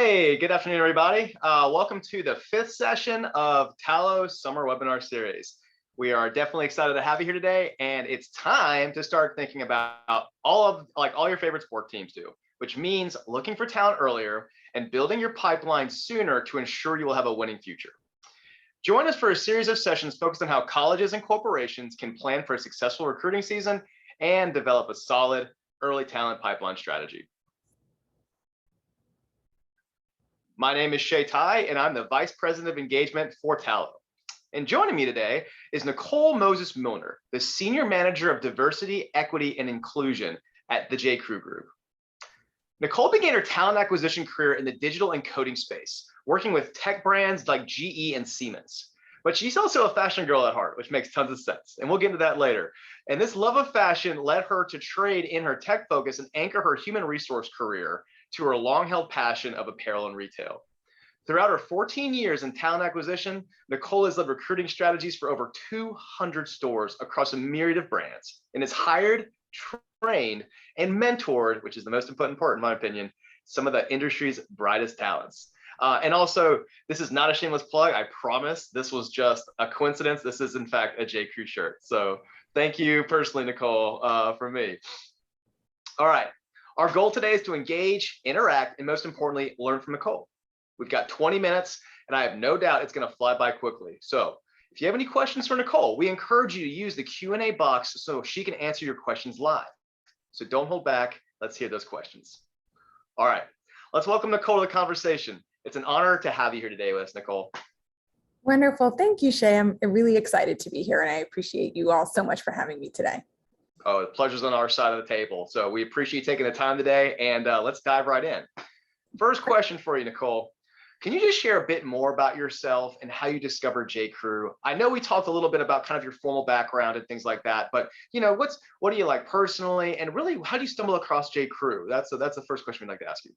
Hey, good afternoon, everybody. Welcome to the fifth session of Talo's summer webinar series. We are definitely excited to have you here today, and it's time to start thinking about all your favorite sport teams do, which means looking for talent earlier and building your pipeline sooner to ensure you will have a winning future. Join us for a series of sessions focused on how colleges and corporations can plan for a successful recruiting season and develop a solid early talent pipeline strategy. My name is Shay Tai, and I'm the Vice President of Engagement for Talo. And joining me today is Nicole Moses-Milner, the Senior Manager of Diversity, Equity, and Inclusion at the J.Crew Group. Nicole began her talent acquisition career in the digital and coding space, working with tech brands like GE and Siemens. But she's also a fashion girl at heart, which makes tons of sense, and we'll get into that later. And this love of fashion led her to trade in her tech focus and anchor her human resource career to her long-held passion of apparel and retail. Throughout her 14 years in talent acquisition, Nicole has led recruiting strategies for over 200 stores across a myriad of brands, and has hired, trained, and mentored, which is the most important part in my opinion, some of the industry's brightest talents. And also, this is not a shameless plug, I promise. This was just a coincidence. This is in fact a J.Crew shirt. So thank you personally, Nicole, from me. All right. Our goal today is to engage, interact, and most importantly, learn from Nicole. We've got 20 minutes, and I have no doubt it's going to fly by quickly. So if you have any questions for Nicole, we encourage you to use the Q&A box so she can answer your questions live. So don't hold back. Let's hear those questions. All right, let's welcome Nicole to the conversation. It's an honor to have you here today with us, Nicole. Wonderful. Thank you, Shay. I'm really excited to be here, and I appreciate you all so much for having me today. Oh, the pleasure's on our side of the table. So we appreciate taking the time today, and let's dive right in. First question for you, Nicole. Can you just share a bit more about yourself and how you discovered J.Crew? I know we talked a little bit about kind of your formal background and things like that, but you know, what do you like personally, and really, how do you stumble across J.Crew? That's the first question we'd like to ask you.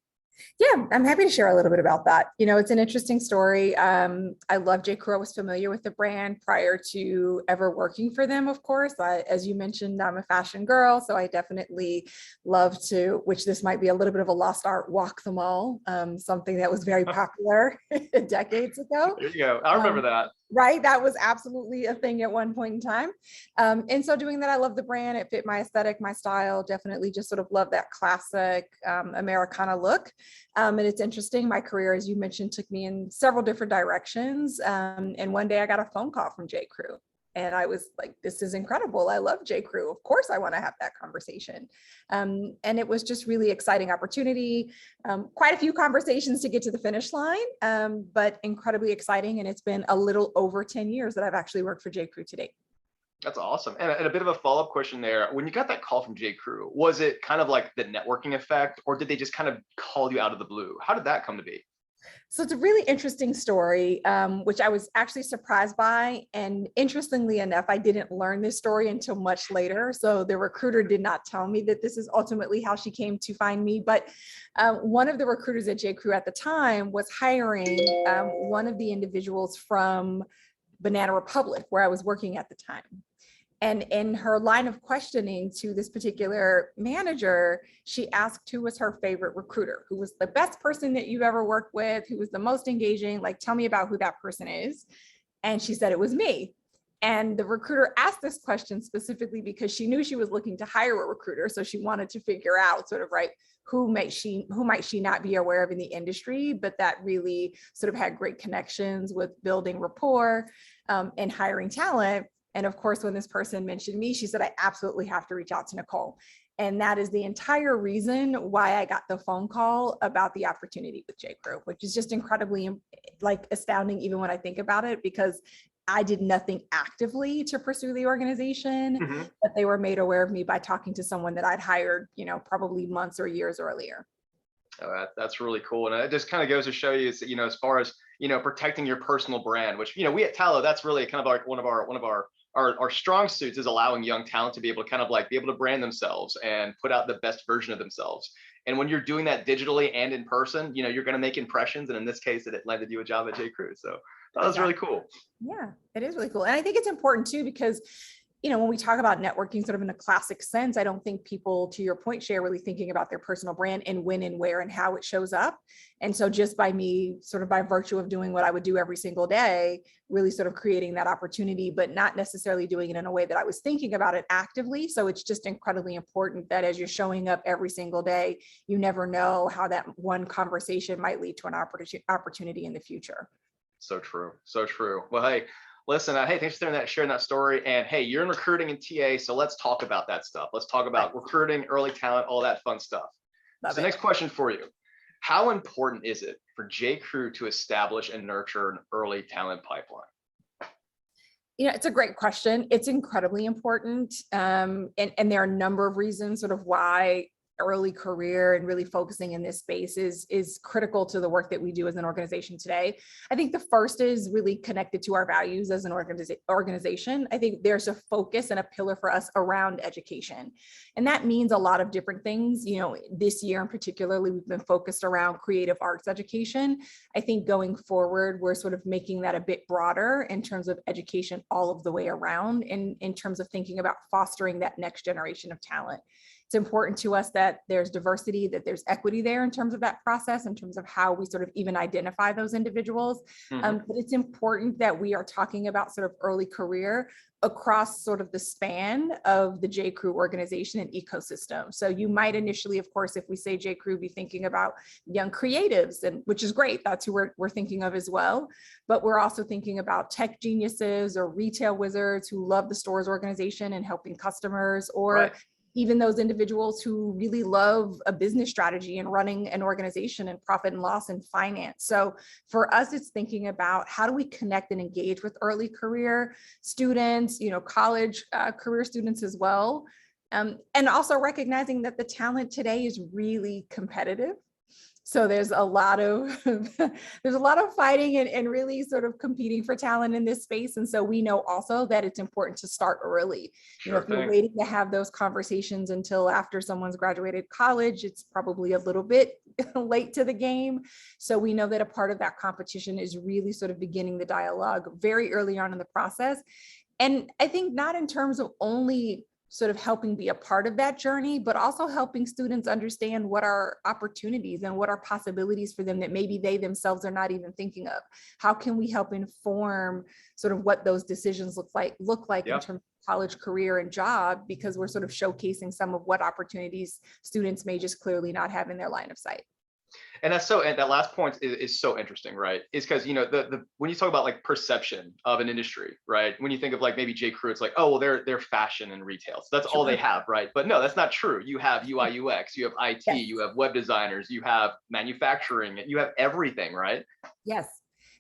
Yeah, I'm happy to share a little bit about that. You know, it's an interesting story. I love J.Crew. I was familiar with the brand prior to ever working for them, of course. As you mentioned, I'm a fashion girl, so I definitely love to, which this might be a little bit of a lost art, walk the mall, something that was very popular decades ago. There you go. I remember that. Right, that was absolutely a thing at one point in time. And so doing that, I love the brand. It fit my aesthetic, my style, definitely just sort of love that classic Americana look. And it's interesting, my career, as you mentioned, took me in several different directions. And one day I got a phone call from J.Crew. And I was like, this is incredible. I love J.Crew. Of course, I want to have that conversation. And it was just really exciting opportunity. Quite a few conversations to get to the finish line, but incredibly exciting. And it's been a little over 10 years that I've actually worked for J.Crew to date. That's awesome. And a bit of a follow-up question there. When you got that call from J.Crew, was it kind of like the networking effect, or did they just kind of call you out of the blue? How did that come to be? So it's a really interesting story, which I was actually surprised by. And interestingly enough, I didn't learn this story until much later. So the recruiter did not tell me that this is ultimately how she came to find me. But one of the recruiters at J.Crew at the time was hiring one of the individuals from Banana Republic, where I was working at the time. And in her line of questioning to this particular manager, she asked who was her favorite recruiter, who was the best person that you've ever worked with, who was the most engaging, like, tell me about who that person is. And she said it was me. And the recruiter asked this question specifically because she knew she was looking to hire a recruiter. So she wanted to figure out sort of, right, who might she not be aware of in the industry, but that really sort of had great connections with building rapport and hiring talent. And of course, when this person mentioned me, she said, I absolutely have to reach out to Nicole. And that is the entire reason why I got the phone call about the opportunity with J.Crew, which is just incredibly astounding, even when I think about it, because I did nothing actively to pursue the organization, but they were made aware of me by talking to someone that I'd hired, you know, probably months or years earlier. Oh, that's really cool. And it just kind of goes to show you, you know, as far as, you know, protecting your personal brand, which, you know, we at Talo, that's really kind of like one of our strong suits, is allowing young talent to be able to kind of like be able to brand themselves and put out the best version of themselves. And when you're doing that digitally and in person, you know, you're going to make impressions. And in this case, it landed you a job at J.Crew. So that was really cool. Yeah, it is really cool. And I think it's important too, because when we talk about networking sort of in a classic sense, I don't think people, to your point, Shay, are really thinking about their personal brand and when and where and how it shows up. And so just by me, sort of by virtue of doing what I would do every single day, really sort of creating that opportunity, but not necessarily doing it in a way that I was thinking about it actively. So it's just incredibly important that as you're showing up every single day, you never know how that one conversation might lead to an opportunity in the future. So true. So true. Well, hey, listen, hey, thanks for sharing that story. And hey, you're in recruiting and TA, so let's talk about that stuff. Let's talk about recruiting, early talent, all that fun stuff. Love So it. next question for you. How important is it for J.Crew to establish and nurture an early talent pipeline? It's a great question. It's incredibly important. And there are a number of reasons sort of why early career and really focusing in this space is critical to the work that we do as an organization today. I think the first is really connected to our values as an organization. I think there's a focus and a pillar for us around education. And that means a lot of different things. This year in particularly, we've been focused around creative arts education. I think going forward, we're sort of making that a bit broader in terms of education all of the way around, in terms of thinking about fostering that next generation of talent. It's important to us that there's diversity, that there's equity there in terms of that process, in terms of how we sort of even identify those individuals. But it's important that we are talking about sort of early career across sort of the span of the J.Crew organization and ecosystem. So you might initially, of course, if we say J.Crew, be thinking about young creatives, and which is great. That's who we're thinking of as well. But we're also thinking about tech geniuses or retail wizards who love the stores organization and helping customers, or even those individuals who really love a business strategy and running an organization and profit and loss and finance. So for us, it's thinking about how do we connect and engage with early career students, college career students as well. And also recognizing that the talent today is really competitive. So there's a lot of fighting and really sort of competing for talent in this space. And so we know also that it's important to start early. If you're waiting to have those conversations until after someone's graduated college, it's probably a little bit late to the game. So we know that a part of that competition is really sort of beginning the dialogue very early on in the process. And I think not in terms of only sort of helping be a part of that journey, but also helping students understand what are opportunities and what are possibilities for them that maybe they themselves are not even thinking of. How can we help inform sort of what those decisions look like in terms of college career and job, because we're sort of showcasing some of what opportunities students may just clearly not have in their line of sight. And that last point is so interesting, right? Is because when you talk about like perception of an industry, right? When you think of like maybe J.Crew, it's like, oh well, they're fashion and retail, so that's all they have, right? But no, that's not true. You have UI UX, you have IT, you have web designers, you have manufacturing, you have everything, right? Yes.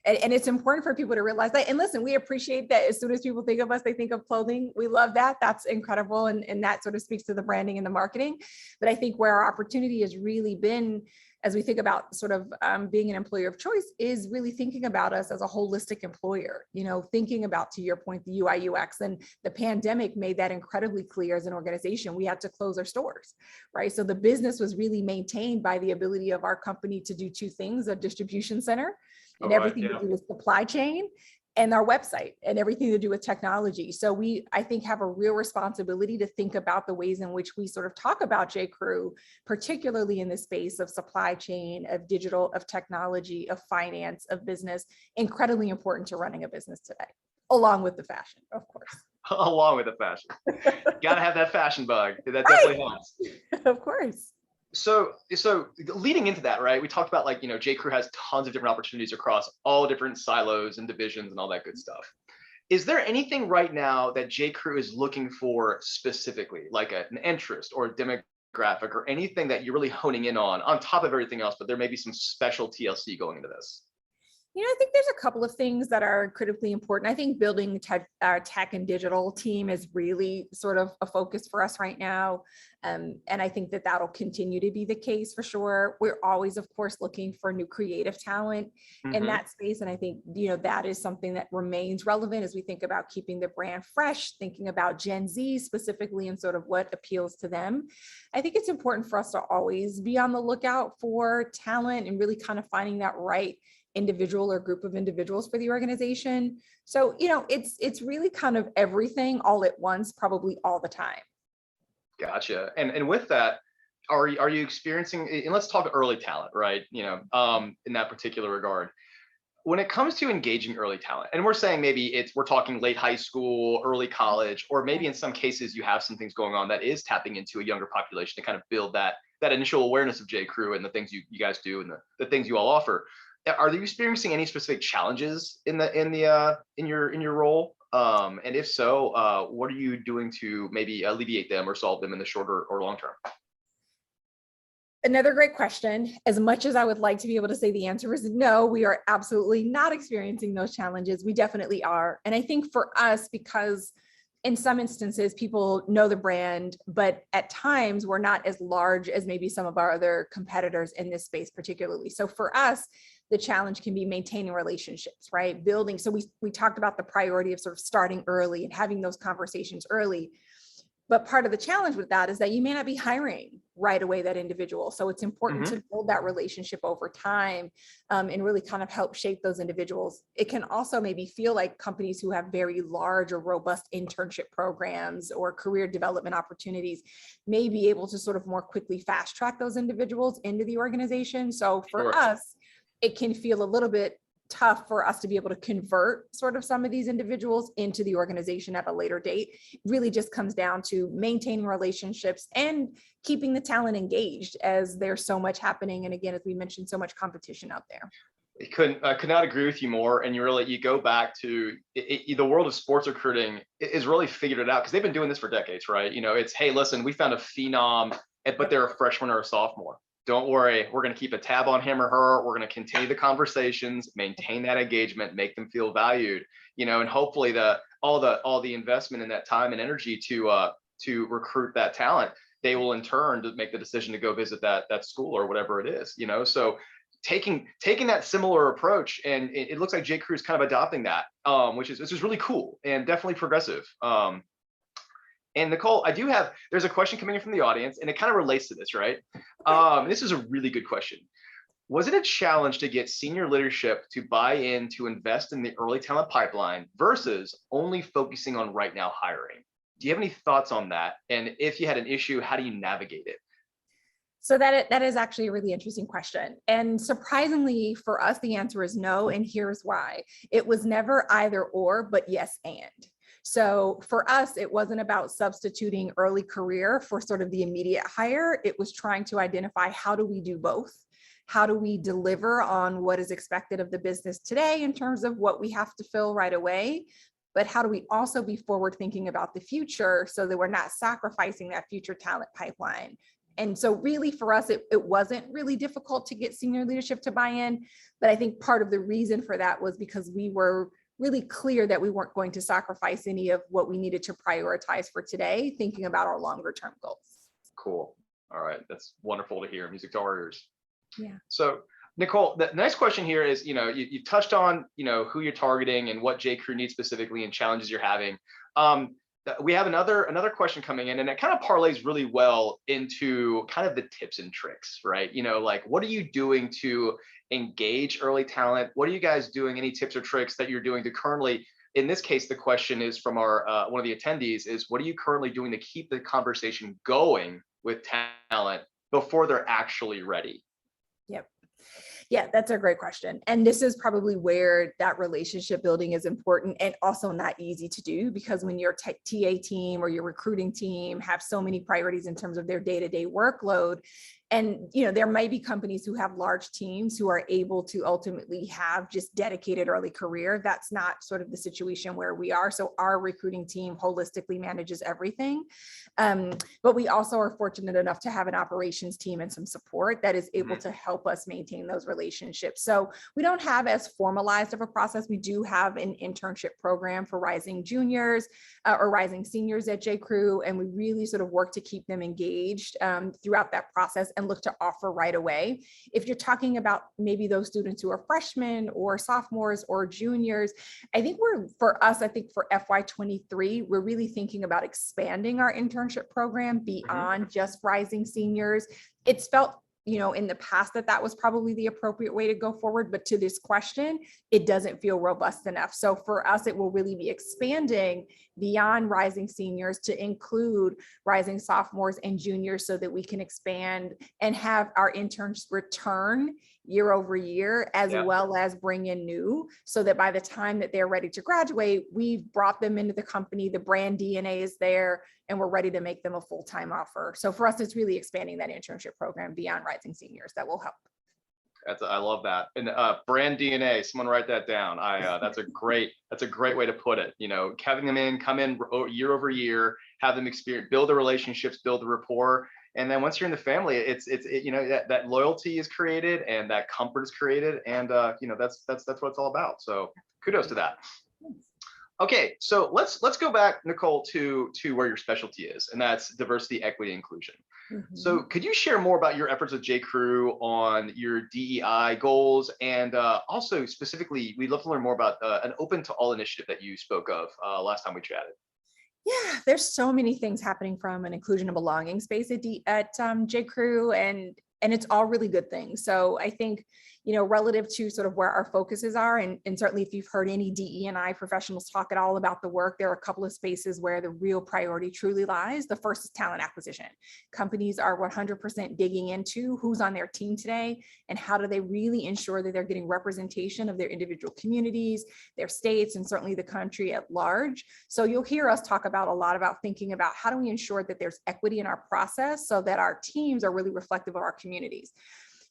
And it's important for people to realize that. And listen, we appreciate that as soon as people think of us, they think of clothing. We love that. That's incredible. And that sort of speaks to the branding and the marketing. But I think where our opportunity has really been, as we think about sort of being an employer of choice, is really thinking about us as a holistic employer, thinking about, to your point, the UI UX. And the pandemic made that incredibly clear as an organization. We had to close our stores, right? So the business was really maintained by the ability of our company to do two things: a distribution center and everything to do with supply chain, and our website and everything to do with technology. So we, I think, have a real responsibility to think about the ways in which we sort of talk about J.Crew, particularly in the space of supply chain, of digital, of technology, of finance, of business. Incredibly important to running a business today, along with the fashion, of course. Along with the fashion. Gotta have that fashion bug. That definitely helps. Of course. So leading into that, right, we talked about like, J.Crew has tons of different opportunities across all different silos and divisions and all that good stuff. Is there anything right now that J.Crew is looking for specifically, like an interest or a demographic or anything that you're really honing in on top of everything else, but there may be some special TLC going into this? I think there's a couple of things that are critically important. I think building our tech and digital team is really sort of a focus for us right now. And I think that that'll continue to be the case for sure. We're always, of course, looking for new creative talent in that space. And I think, that is something that remains relevant as we think about keeping the brand fresh, thinking about Gen Z specifically and sort of what appeals to them. I think it's important for us to always be on the lookout for talent and really kind of finding that right individual or group of individuals for the organization. So, it's really kind of everything all at once, probably all the time. Gotcha. And with that, are you experiencing, and let's talk early talent, right? In that particular regard, when it comes to engaging early talent, and we're saying maybe we're talking late high school, early college, or maybe in some cases you have some things going on that is tapping into a younger population to kind of build that initial awareness of J.Crew and the things you guys do and the things you all offer. Are you experiencing any specific challenges in your role? And if so, what are you doing to maybe alleviate them or solve them in the shorter or long term? Another great question. As much as I would like to be able to say the answer is no, we are absolutely not experiencing those challenges. We definitely are. And I think for us, because in some instances, people know the brand, but at times we're not as large as maybe some of our other competitors in this space, particularly. So for us, the challenge can be maintaining relationships, right? Building. So we talked about the priority of sort of starting early and having those conversations early. But part of the challenge with that is that you may not be hiring right away that individual. So it's important to build that relationship over time and really kind of help shape those individuals. It can also maybe feel like companies who have very large or robust internship programs or career development opportunities may be able to sort of more quickly fast track those individuals into the organization. So for us, it can feel a little bit tough for us to be able to convert sort of some of these individuals into the organization at a later date. It really just comes down to maintaining relationships and keeping the talent engaged as there's so much happening. And again, as we mentioned, so much competition out there. I could not agree with you more. And you go back to the world of sports recruiting is really figured it out because they've been doing this for decades, right? It's, hey, listen, we found a phenom, but they're a freshman or a sophomore. Don't worry, we're going to keep a tab on him or her. We're going to continue the conversations, maintain that engagement, make them feel valued, and hopefully all the investment in that time and energy to recruit that talent, they will in turn to make the decision to go visit that school or whatever it is, So taking that similar approach, and it looks like J.Crew is kind of adopting that, which is really cool and definitely progressive. And Nicole, there's a question coming in from the audience, and it kind of relates to this, right? This is a really good question. Was it a challenge to get senior leadership to buy in to invest in the early talent pipeline versus only focusing on right now hiring? Do you have any thoughts on that? And if you had an issue, how do you navigate it? So that is actually a really interesting question. And surprisingly for us, the answer is no. And here's why. It was never either or, but yes and. So for us, it wasn't about substituting early career for sort of the immediate hire. It was trying to identify, how do we do both? How do we deliver on what is expected of the business today in terms of what we have to fill right away? But how do we also be forward thinking about the future so that we're not sacrificing that future talent pipeline? And so really for us, it wasn't really difficult to get senior leadership to buy in. But I think part of the reason for that was because we were really clear that we weren't going to sacrifice any of what we needed to prioritize for today, thinking about our longer term goals. Cool. All right. That's wonderful to hear. Music to our ears. Yeah. So Nicole, the next question here is, you touched on, who you're targeting and what J.Crew needs specifically and challenges you're having. We have another question coming in, and it kind of parlays really well into kind of the tips and tricks, right? Like, what are you doing to engage early talent? What are you guys doing? Any tips or tricks that you're doing to currently, in this case, the question is from our one of the attendees is, what are you currently doing to keep the conversation going with talent before they're actually ready? Yep. Yeah, that's a great question. And this is probably where that relationship building is important and also not easy to do, because when your TA team or your recruiting team have so many priorities in terms of their day-to-day workload, and there might be companies who have large teams who are able to ultimately have just dedicated early career. That's not sort of the situation where we are. So our recruiting team holistically manages everything. But we also are fortunate enough to have an operations team and some support that is able to help us maintain those relationships. So we don't have as formalized of a process. We do have an internship program for rising juniors or rising seniors at J.Crew, and we really sort of work to keep them engaged throughout that process and look to offer right away. If you're talking about maybe those students who are freshmen or sophomores or juniors, I think for FY23, we're really thinking about expanding our internship program beyond just rising seniors. It's felt in the past that was probably the appropriate way to go forward, but to this question, it doesn't feel robust enough. So for us, it will really be expanding beyond rising seniors to include rising sophomores and juniors so that we can expand and have our interns return year over year, as well as bring in new, so that by the time that they're ready to graduate, we've brought them into the company, the brand DNA is there, and we're ready to make them a full-time offer. So for us, it's really expanding that internship program beyond rising seniors that will help. I love that. And brand DNA, someone write that down. That's a great way to put it. Having them come in year over year, have them experience, build the relationships, build the rapport. And then once you're in the family, it's that loyalty is created and that comfort is created. And that's what it's all about. So kudos to that. Okay, so let's go back, Nicole, to where your specialty is, and that's diversity, equity, inclusion. So could you share more about your efforts with J.Crew on your DEI goals, and also specifically, we'd love to learn more about an open to all initiative that you spoke of last time we chatted. Yeah, there's so many things happening from an inclusion and belonging space at J.Crew, and it's all really good things. So I think, relative to sort of where our focuses are, and certainly if you've heard any DE&I professionals talk at all about the work, there are a couple of spaces where the real priority truly lies. The first is talent acquisition. Companies are 100% digging into who's on their team today and how do they really ensure that they're getting representation of their individual communities, their states, and certainly the country at large. So you'll hear us talk about a lot about thinking about how do we ensure that there's equity in our process so that our teams are really reflective of our communities.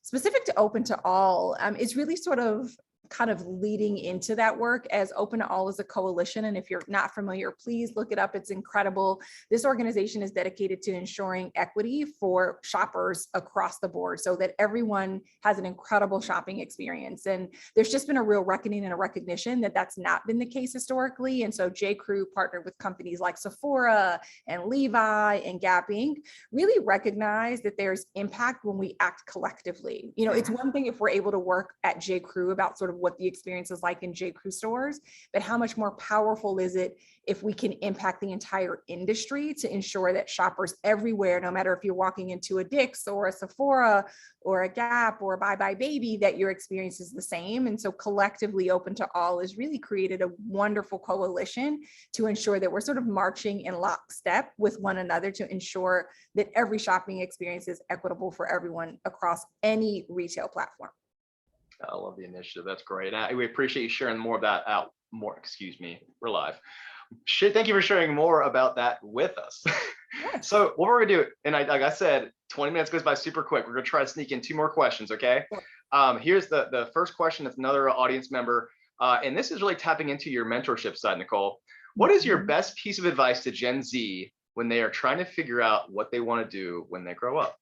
Specific to Open to All, it's really sort of kind of leading into that work, as Open to All is a coalition. And if you're not familiar, please look it up. It's incredible. This organization is dedicated to ensuring equity for shoppers across the board so that everyone has an incredible shopping experience. And there's just been a real reckoning and a recognition that that's not been the case historically. And so J.Crew partnered with companies like Sephora and Levi and Gap Inc. really recognize that there's impact when we act collectively. It's one thing if we're able to work at J.Crew about sort of what the experience is like in J.Crew stores, but how much more powerful is it if we can impact the entire industry to ensure that shoppers everywhere, no matter if you're walking into a Dick's or a Sephora or a Gap or a Bye Bye Baby, that your experience is the same. And so collectively Open to All has really created a wonderful coalition to ensure that we're sort of marching in lockstep with one another to ensure that every shopping experience is equitable for everyone across any retail platform. I love the initiative. That's great. We appreciate you sharing more of that out. We're live. Thank you for sharing more about that with us. Yes. So what we're gonna do, and like I said, 20 minutes goes by super quick. We're gonna try to sneak in 2 more questions, okay? Sure. Here's the first question. It's another audience member, and this is really tapping into your mentorship side, Nicole. What is your best piece of advice to Gen Z when they are trying to figure out what they want to do when they grow up?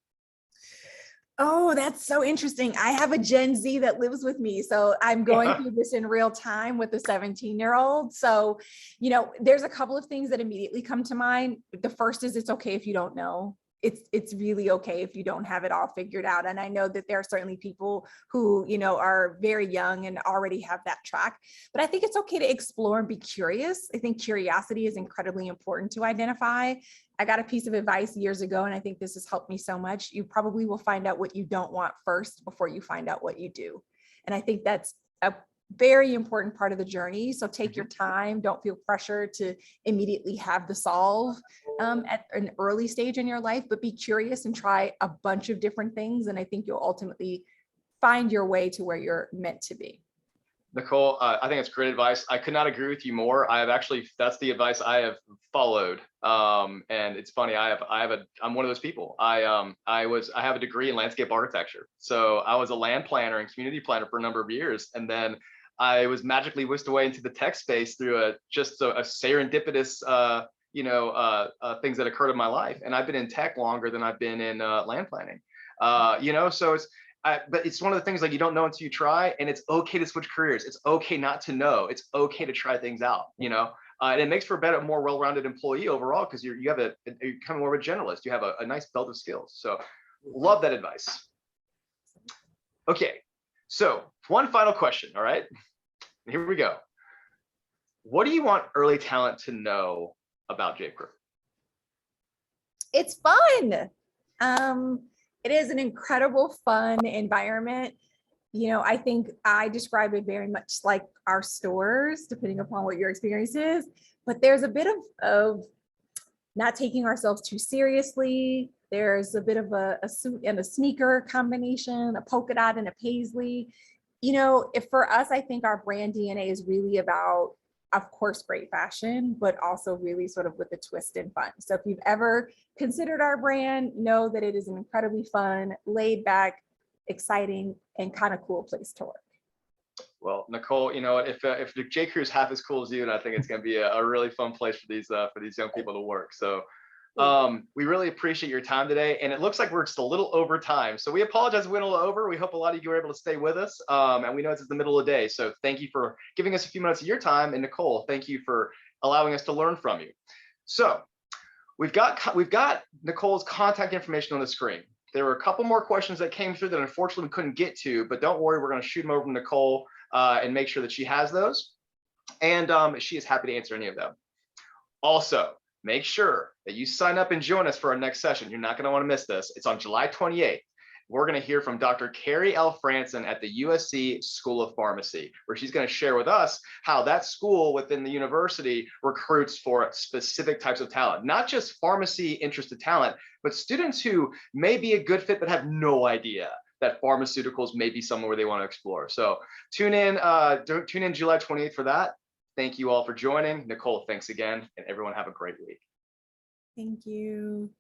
Oh, that's so interesting. I have a Gen Z that lives with me. So I'm going through this in real time with a 17-year-old. So, there's a couple of things that immediately come to mind. The first is it's okay if you don't know. It's really okay if you don't have it all figured out. And I know that there are certainly people who, are very young and already have that track, but I think it's okay to explore and be curious. I think curiosity is incredibly important to identify. I got a piece of advice years ago, and I think this has helped me so much. You probably will find out what you don't want first before you find out what you do. And I think that's a very important part of the journey. So take your time, don't feel pressure to immediately have the solve at an early stage in your life, but be curious and try a bunch of different things. And I think you'll ultimately find your way to where you're meant to be. Nicole, I think it's great advice. I could not agree with you more. That's the advice I have followed. And it's funny, I'm one of those people. I have a degree in landscape architecture. So I was a land planner and community planner for a number of years. And then I was magically whisked away into the tech space through a serendipitous, things that occurred in my life. And I've been in tech longer than I've been in land planning. So but it's one of the things, like, you don't know until you try, and it's okay to switch careers. It's okay not to know. It's okay to try things out, and it makes for a better, more well-rounded employee overall, because you're kind of more of a generalist. You have a nice belt of skills. So love that advice. Okay, so one final question. All right, here we go. What do you want early talent to know about J.Crew? It's fun. It is an incredible, fun environment. You know, I think I describe it very much like our stores, depending upon what your experience is. But there's a bit of not taking ourselves too seriously. There's a bit of a suit and a sneaker combination, a polka dot and a paisley. You know, if for us, I think our brand DNA is really about, of course, great fashion, but also really sort of with a twist and fun. So if you've ever considered our brand, know that it is an incredibly fun, laid back, exciting, and kind of cool place to work. Well, Nicole, you know, if the J.Crew is half as cool as you, and I think it's going to be a really fun place for these young people to work. So we really appreciate your time today, and it looks like we're just a little over time. So we apologize if we went a little over. We hope a lot of you were able to stay with us, and we know it's the middle of the day. So thank you for giving us a few minutes of your time, and Nicole, thank you for allowing us to learn from you. So we've got Nicole's contact information on the screen. There were a couple more questions that came through that unfortunately we couldn't get to, but don't worry, we're going to shoot them over to Nicole and make sure that she has those. And she is happy to answer any of them. Also, make sure that you sign up and join us for our next session. You're not going to want to miss this. It's on July 28th. We're going to hear from Dr. Carrie L. Franson at the USC School of Pharmacy, where she's going to share with us how that school within the university recruits for specific types of talent, not just pharmacy interested talent, but students who may be a good fit but have no idea that pharmaceuticals may be somewhere where they want to explore. So tune in July 28th for that. Thank you all for joining. Nicole, thanks again, and everyone have a great week. Thank you.